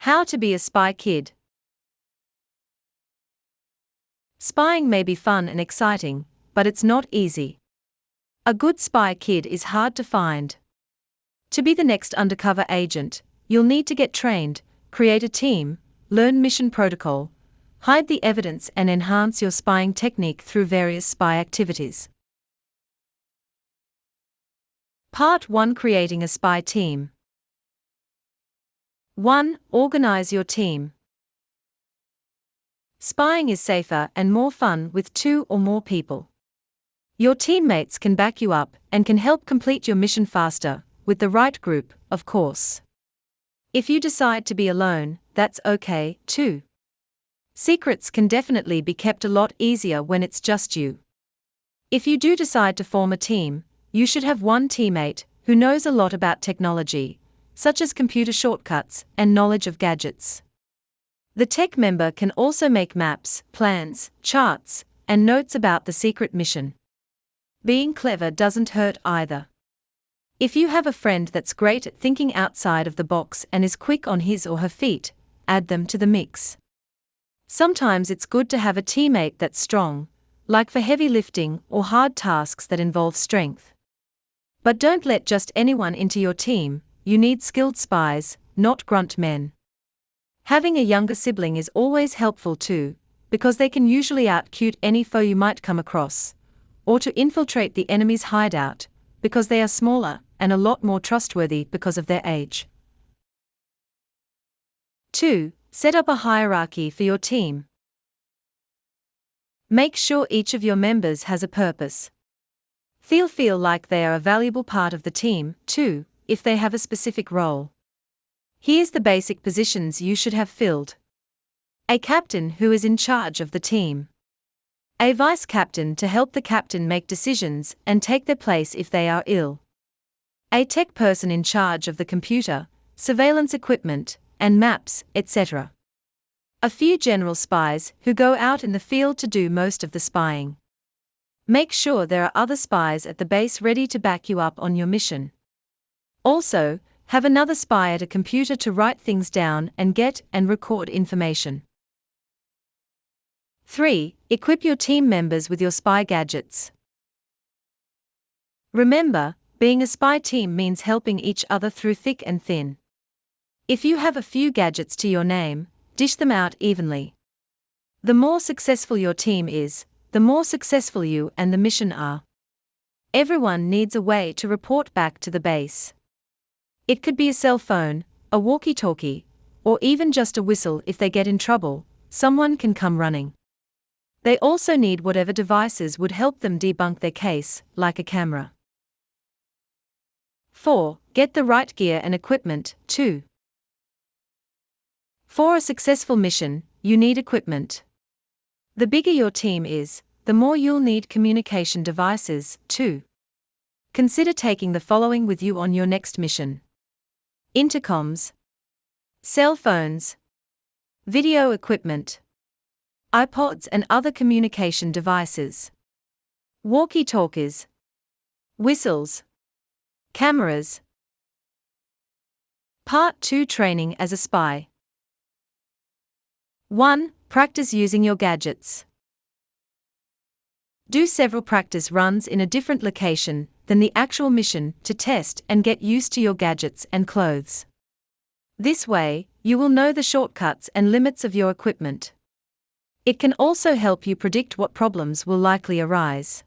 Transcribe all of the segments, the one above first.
How to be a spy kid. Spying may be fun and exciting, but it's not easy. A good spy kid is hard to find. To be the next undercover agent, you'll need to get trained, create a team, learn mission protocol, hide the evidence, and enhance your spying technique through various spy activities. Part 1: Creating a spy team. 1. Organize your team. Spying is safer and more fun with 2 or more people. Your teammates can back you up and can help complete your mission faster, with the right group, of course. If you decide to be alone, that's okay, too. Secrets can definitely be kept a lot easier when it's just you. If you do decide to form a team, you should have one teammate who knows a lot about technology, such as computer shortcuts and knowledge of gadgets. The tech member can also make maps, plans, charts, and notes about the secret mission. Being clever doesn't hurt either. If you have a friend that's great at thinking outside of the box and is quick on his or her feet, add them to the mix. Sometimes it's good to have a teammate that's strong, like for heavy lifting or hard tasks that involve strength. But don't let just anyone into your team. You need skilled spies, not grunt men. Having a younger sibling is always helpful too, because they can usually out-cute any foe you might come across, or to infiltrate the enemy's hideout, because they are smaller and a lot more trustworthy because of their age. 2. Set up a hierarchy for your team. Make sure each of your members has a purpose. Feel like they are a valuable part of the team, too, if they have a specific role. Here's the basic positions you should have filled. A captain who is in charge of the team. A vice captain to help the captain make decisions and take their place if they are ill. A tech person in charge of the computer, surveillance equipment, and maps, etc. A few general spies who go out in the field to do most of the spying. Make sure there are other spies at the base ready to back you up on your mission. Also, have another spy at a computer to write things down and get and record information. 3. Equip your team members with your spy gadgets. Remember, being a spy team means helping each other through thick and thin. If you have a few gadgets to your name, dish them out evenly. The more successful your team is, the more successful you and the mission are. Everyone needs a way to report back to the base. It could be a cell phone, a walkie-talkie, or even just a whistle. If they get in trouble, someone can come running. They also need whatever devices would help them debunk their case, like a camera. 4. Get the right gear and equipment, too. For a successful mission, you need equipment. The bigger your team is, the more you'll need communication devices, too. Consider taking the following with you on your next mission: intercoms, cell phones, video equipment, iPods and other communication devices, walkie-talkies, whistles, cameras. Part 2: Training as a spy. 1. Practice using your gadgets. Do several practice runs in a different location than the actual mission to test and get used to your gadgets and clothes. This way, you will know the shortcuts and limits of your equipment. It can also help you predict what problems will likely arise.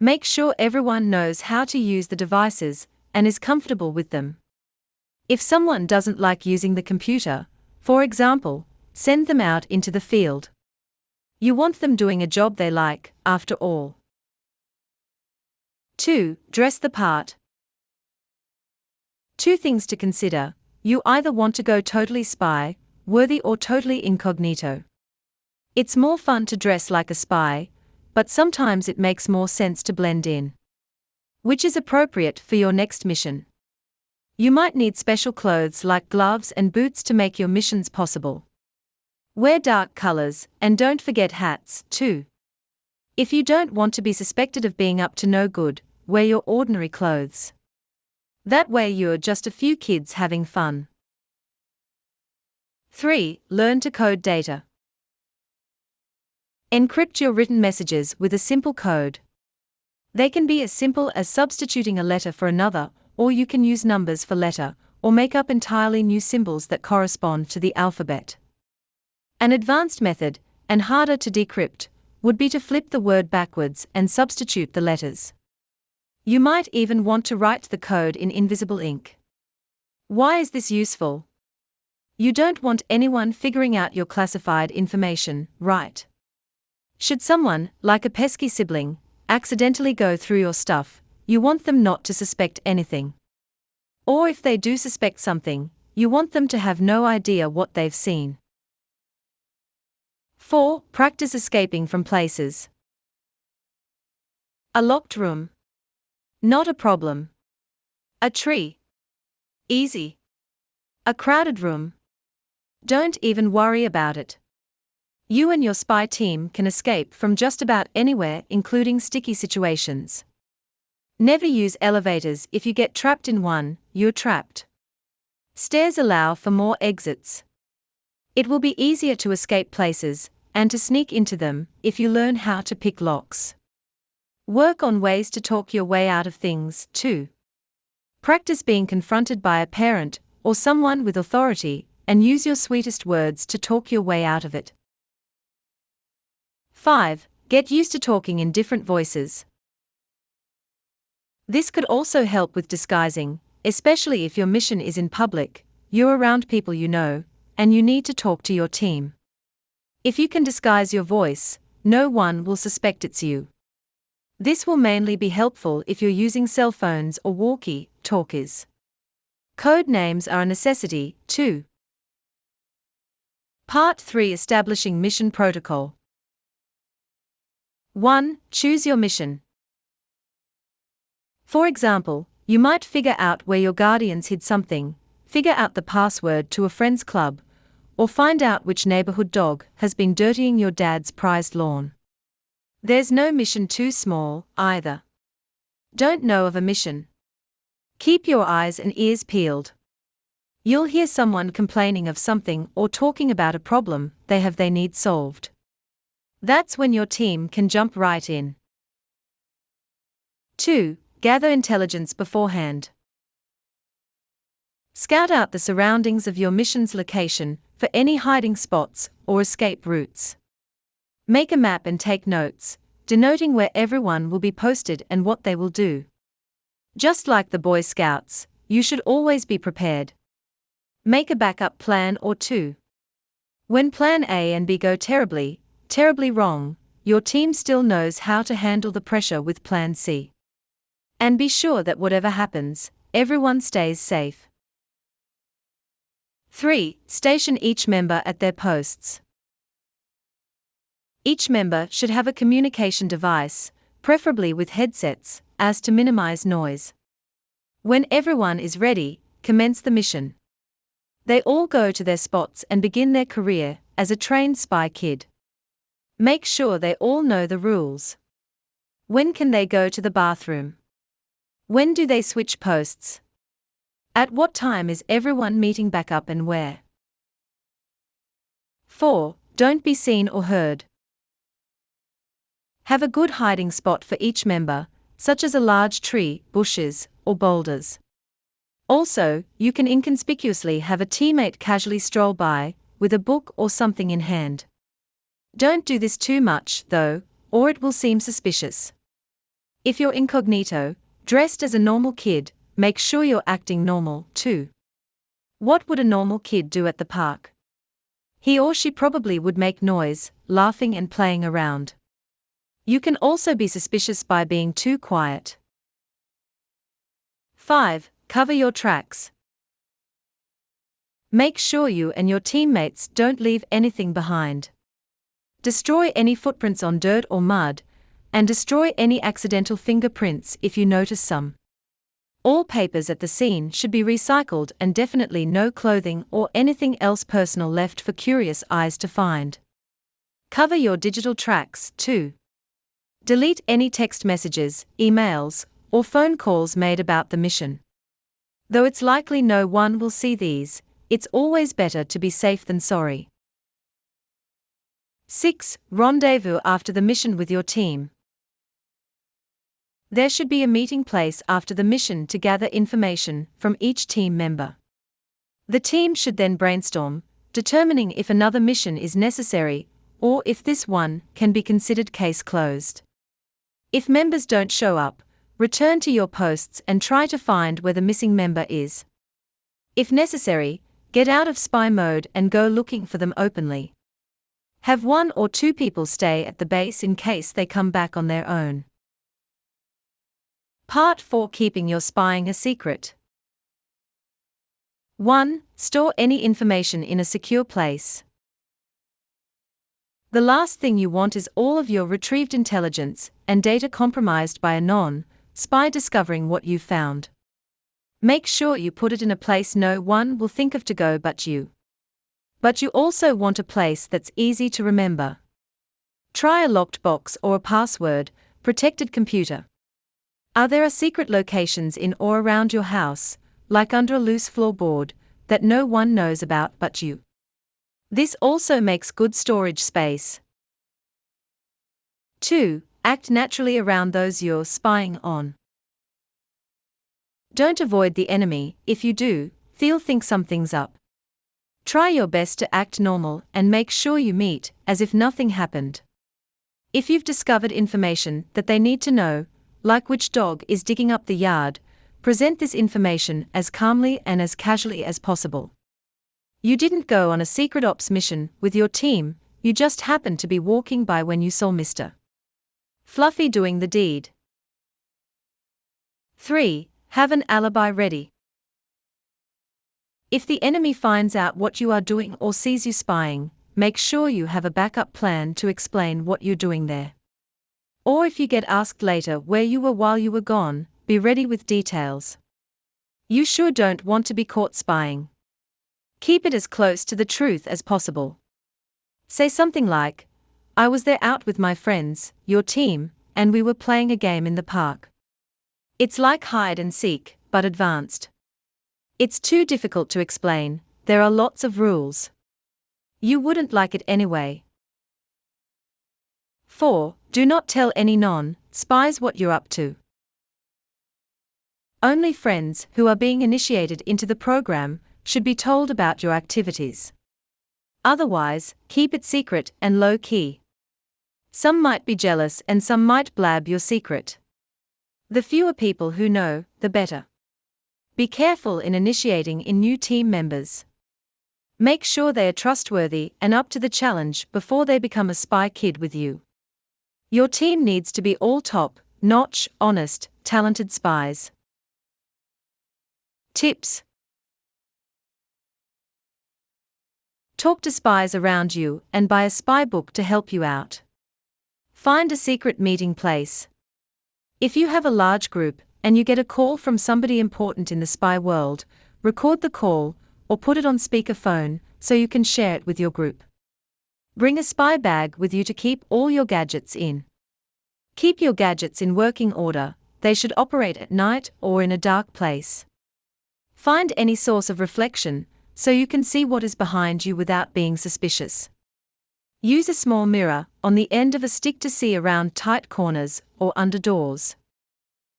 Make sure everyone knows how to use the devices and is comfortable with them. If someone doesn't like using the computer, for example, send them out into the field. You want them doing a job they like, after all. 2. Dress the part. 2 things to consider. You either want to go totally spy, worthy, or totally incognito. It's more fun to dress like a spy, but sometimes it makes more sense to blend in. Which is appropriate for your next mission? You might need special clothes like gloves and boots to make your missions possible. Wear dark colors, and don't forget hats, too. If you don't want to be suspected of being up to no good, wear your ordinary clothes. That way you're just a few kids having fun. 3. Learn to code data. Encrypt your written messages with a simple code. They can be as simple as substituting a letter for another, or you can use numbers for letter, or make up entirely new symbols that correspond to the alphabet. An advanced method, and harder to decrypt, would be to flip the word backwards and substitute the letters. You might even want to write the code in invisible ink. Why is this useful? You don't want anyone figuring out your classified information, right? Should someone, like a pesky sibling, accidentally go through your stuff, you want them not to suspect anything. Or if they do suspect something, you want them to have no idea what they've seen. 4. Practice escaping from places. A locked room. Not a problem. A tree. Easy. A crowded room. Don't even worry about it. You and your spy team can escape from just about anywhere, including sticky situations. Never use elevators. If you get trapped in one, you're trapped. Stairs allow for more exits. It will be easier to escape places, and to sneak into them, if you learn how to pick locks. Work on ways to talk your way out of things, too. Practice being confronted by a parent, or someone with authority, and use your sweetest words to talk your way out of it. 5. Get used to talking in different voices. This could also help with disguising, especially if your mission is in public, you're around people you know, and you need to talk to your team. If you can disguise your voice, no one will suspect it's you. This will mainly be helpful if you're using cell phones or walkie-talkies. Code names are a necessity, too. Part 3. Establishing Mission Protocol. 1. Choose your mission. For example, you might figure out where your guardians hid something, figure out the password to a friend's club, or find out which neighborhood dog has been dirtying your dad's prized lawn. There's no mission too small, either. Don't know of a mission? Keep your eyes and ears peeled. You'll hear someone complaining of something or talking about a problem they need solved. That's when your team can jump right in. 2. Gather intelligence beforehand. Scout out the surroundings of your mission's location for any hiding spots or escape routes. Make a map and take notes, denoting where everyone will be posted and what they will do. Just like the Boy Scouts, you should always be prepared. Make a backup plan or two. When plan A and B go terribly wrong, your team still knows how to handle the pressure with plan C. And be sure that whatever happens, everyone stays safe. 3. Station each member at their posts. Each member should have a communication device, preferably with headsets, as to minimize noise. When everyone is ready, commence the mission. They all go to their spots and begin their career as a trained spy kid. Make sure they all know the rules. When can they go to the bathroom? When do they switch posts? At what time is everyone meeting back up and where? 4. Don't be seen or heard. Have a good hiding spot for each member, such as a large tree, bushes, or boulders. Also, you can inconspicuously have a teammate casually stroll by, with a book or something in hand. Don't do this too much, though, or it will seem suspicious. If you're incognito, dressed as a normal kid, make sure you're acting normal, too. What would a normal kid do at the park? He or she probably would make noise, laughing and playing around. You can also be suspicious by being too quiet. 5. Cover your tracks. Make sure you and your teammates don't leave anything behind. Destroy any footprints on dirt or mud, and destroy any accidental fingerprints if you notice some. All papers at the scene should be recycled and definitely no clothing or anything else personal left for curious eyes to find. Cover your digital tracks, too. Delete any text messages, emails, or phone calls made about the mission. Though it's likely no one will see these, it's always better to be safe than sorry. 6. Rendezvous after the mission with your team. There should be a meeting place after the mission to gather information from each team member. The team should then brainstorm, determining if another mission is necessary or if this one can be considered case closed. If members don't show up, return to your posts and try to find where the missing member is. If necessary, get out of spy mode and go looking for them openly. Have 1 or 2 people stay at the base in case they come back on their own. Part 4. Keeping your spying a secret. 1. Store any information in a secure place. The last thing you want is all of your retrieved intelligence and data compromised by a non-spy discovering what you found. Make sure you put it in a place no one will think of to go but you. But you also want a place that's easy to remember. Try a locked box or a password-protected computer. There are secret locations in or around your house, like under a loose floorboard, that no one knows about but you. This also makes good storage space. 2. Act naturally around those you're spying on. Don't avoid the enemy. If you do, they'll think something's up. Try your best to act normal and make sure you meet as if nothing happened. If you've discovered information that they need to know, like which dog is digging up the yard, present this information as calmly and as casually as possible. You didn't go on a secret ops mission with your team, you just happened to be walking by when you saw Mr. Fluffy doing the deed. 3. Have an alibi ready. If the enemy finds out what you are doing or sees you spying, make sure you have a backup plan to explain what you're doing there. Or if you get asked later where you were while you were gone, be ready with details. You sure don't want to be caught spying. Keep it as close to the truth as possible. Say something like, "I was there out with my friends, your team, and we were playing a game in the park." It's like hide and seek, but advanced. It's too difficult to explain, there are lots of rules. You wouldn't like it anyway. 4. Do not tell any non-spies what you're up to. Only friends who are being initiated into the program should be told about your activities. Otherwise, keep it secret and low-key. Some might be jealous and some might blab your secret. The fewer people who know, the better. Be careful in initiating in new team members. Make sure they are trustworthy and up to the challenge before they become a spy kid with you. Your team needs to be all top-notch, honest, talented spies. Tips. Talk to spies around you and buy a spy book to help you out. Find a secret meeting place. If you have a large group and you get a call from somebody important in the spy world, record the call or put it on speakerphone so you can share it with your group. Bring a spy bag with you to keep all your gadgets in. Keep your gadgets in working order, they should operate at night or in a dark place. Find any source of reflection so you can see what is behind you without being suspicious. Use a small mirror on the end of a stick to see around tight corners or under doors.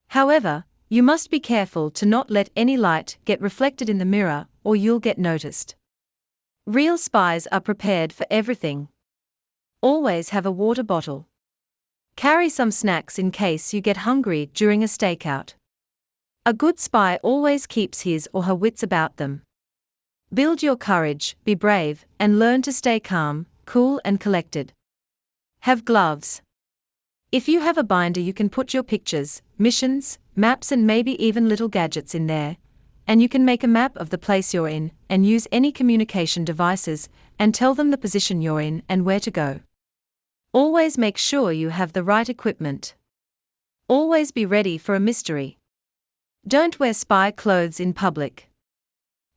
However, you must be careful to not let any light get reflected in the mirror or you'll get noticed. Real spies are prepared for everything. Always have a water bottle. Carry some snacks in case you get hungry during a stakeout. A good spy always keeps his or her wits about them. Build your courage, be brave, and learn to stay calm, cool and collected. Have gloves. If you have a binder you can put your pictures, missions, maps and maybe even little gadgets in there, and you can make a map of the place you're in and use any communication devices and tell them the position you're in and where to go. Always make sure you have the right equipment. Always be ready for a mystery. Don't wear spy clothes in public.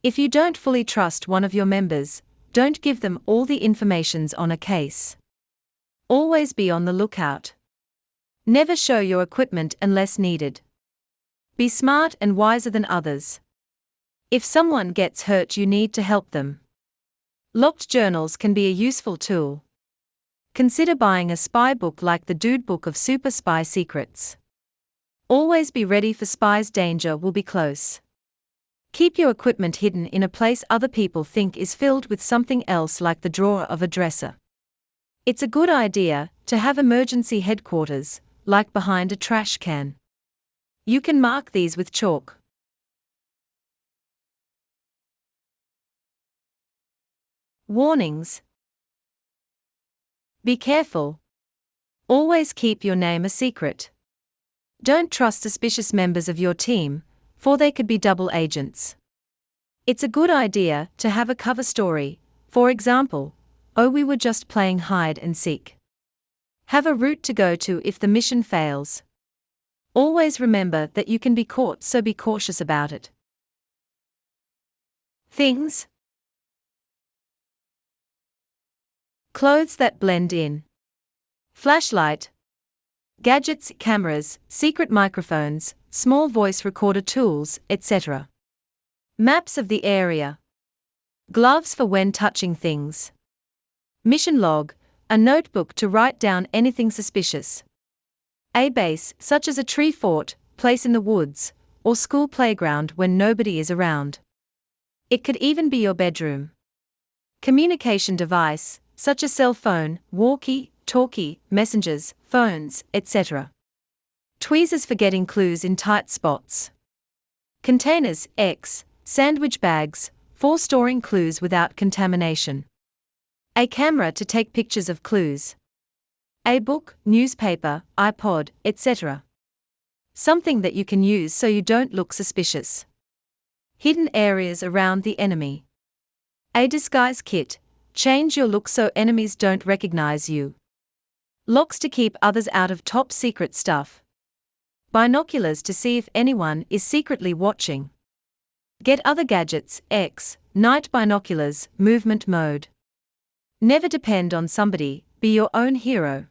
If you don't fully trust one of your members, don't give them all the informations on a case. Always be on the lookout. Never show your equipment unless needed. Be smart and wiser than others. If someone gets hurt, you need to help them. Locked journals can be a useful tool. Consider buying a spy book like the Dude Book of Super Spy Secrets. Always be ready for spies, danger will be close. Keep your equipment hidden in a place other people think is filled with something else, like the drawer of a dresser. It's a good idea to have emergency headquarters, like behind a trash can. You can mark these with chalk. Warnings. Be careful. Always keep your name a secret. Don't trust suspicious members of your team, for they could be double agents. It's a good idea to have a cover story, for example, "Oh, we were just playing hide and seek." Have a route to go to if the mission fails. Always remember that you can be caught, so be cautious about it. Things. Clothes that blend in. Flashlight. Gadgets, cameras, secret microphones, small voice recorder tools, etc. Maps of the area. Gloves for when touching things. Mission log, a notebook to write down anything suspicious. A base, such as a tree fort, place in the woods, or school playground when nobody is around. It could even be your bedroom. Communication device, such as cell phone, walkie-talkie, messengers, phones, etc. Tweezers for getting clues in tight spots. Containers, sandwich bags, for storing clues without contamination. A camera to take pictures of clues. A book, newspaper, iPod, etc. Something that you can use so you don't look suspicious. Hidden areas around the enemy. A disguise kit. Change your look so enemies don't recognize you. Locks to keep others out of top secret stuff. Binoculars to see if anyone is secretly watching. Get other gadgets, night binoculars, movement mode. Never depend on somebody, be your own hero.